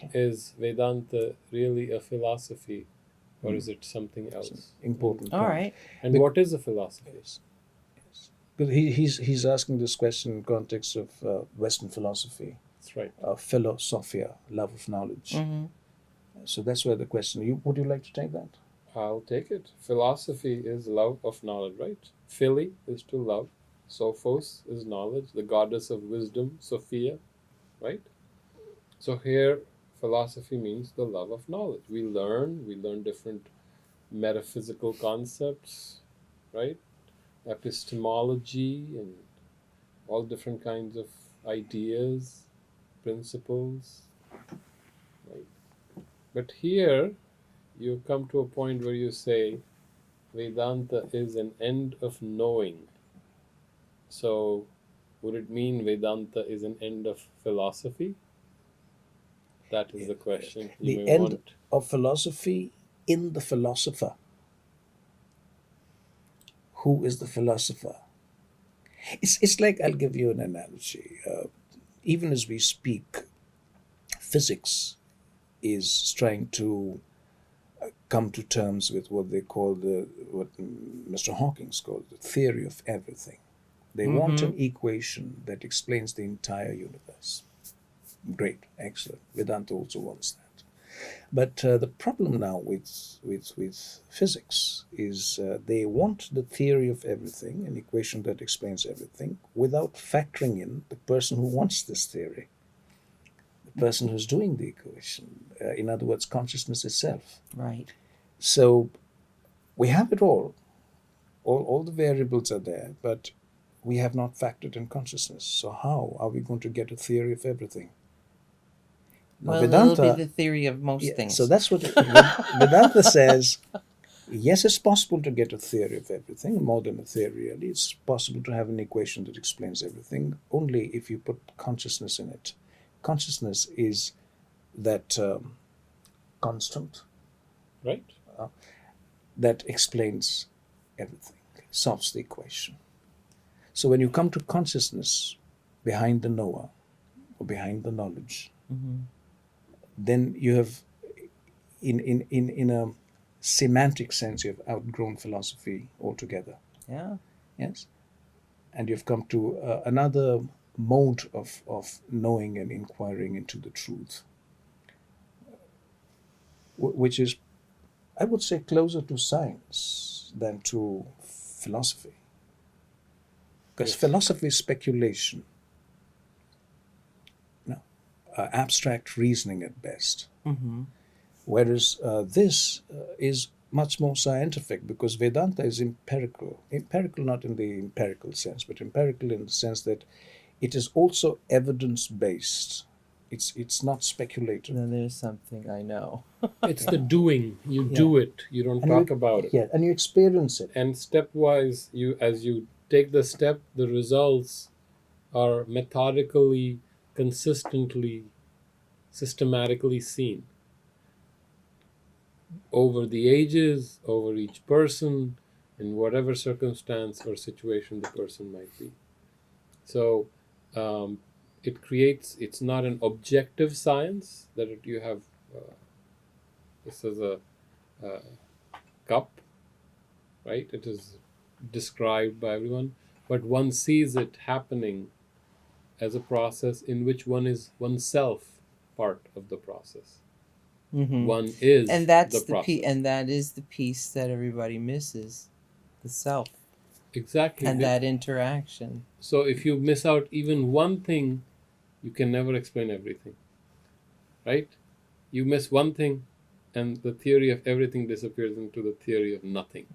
Okay. is Vedanta really a philosophy, or is it something else? Important All point. right. And Bec- what is a philosophy? Yes. Because he's asking this question in context of Western philosophy, That's right. philosophia, love of knowledge. Mm-hmm. So that's where the question. Would you like to take that? I'll take it. Philosophy is love of knowledge, right? Phili is to love. Sophos is knowledge, the goddess of wisdom, Sophia, right? So here, philosophy means the love of knowledge. We learn different metaphysical concepts, right? Epistemology and all different kinds of ideas, principles, right? But here, you come to a point where you say Vedanta is an end of knowing. So, would it mean Vedanta is an end of philosophy? That is the question you The may end want. of philosophy in the philosopher. Who is the philosopher? It's like, I'll give you an analogy. Even as we speak, physics is trying to come to terms with what they call what Mr. Hawkins called the theory of everything. They want an equation that explains the entire universe. Great, excellent. Vedanta also wants that. But the problem now with physics is they want the theory of everything, an equation that explains everything, without factoring in the person who wants this theory, the person who's doing the equation. In other words, consciousness itself. Right. So we have it all the variables are there, but we have not factored in consciousness. So how are we going to get a theory of everything? Now, Well, Vedanta, it'll be the theory of most things. so that's what Vedanta says. Yes, it's possible to get a theory of everything, more than a theory really. It's possible to have an equation that explains everything, only if you put consciousness in it. Consciousness is that constant Right? that explains everything, solves the equation. So when you come to consciousness behind the knower or behind the knowledge, then you have, in a semantic sense, you have outgrown philosophy altogether. Yeah. Yes, and you've come to another mode of knowing and inquiring into the truth, which is, I would say, closer to science than to philosophy. Because Yes. philosophy is speculation, abstract reasoning at best. Whereas this is much more scientific, because Vedanta is empirical. Empirical not in the empirical sense, but empirical in the sense that it is also evidence-based. It's not speculative. Then there's something I know. It's the doing. You do it. You don't And talk you, about it. Yeah, and you experience it. And stepwise, as you take the step, the results are methodically, consistently, systematically seen over the ages, over each person, in whatever circumstance or situation the person might be. So it's not an objective science that you have, this is a cup, right? It is described by everyone, but one sees it happening as a process in which one is oneself part of the process. One is And that's the process. and that is the piece that everybody misses, the self. Exactly. And that interaction. So if you miss out even one thing, you can never explain everything, right? You miss one thing and the theory of everything disappears into the theory of nothing.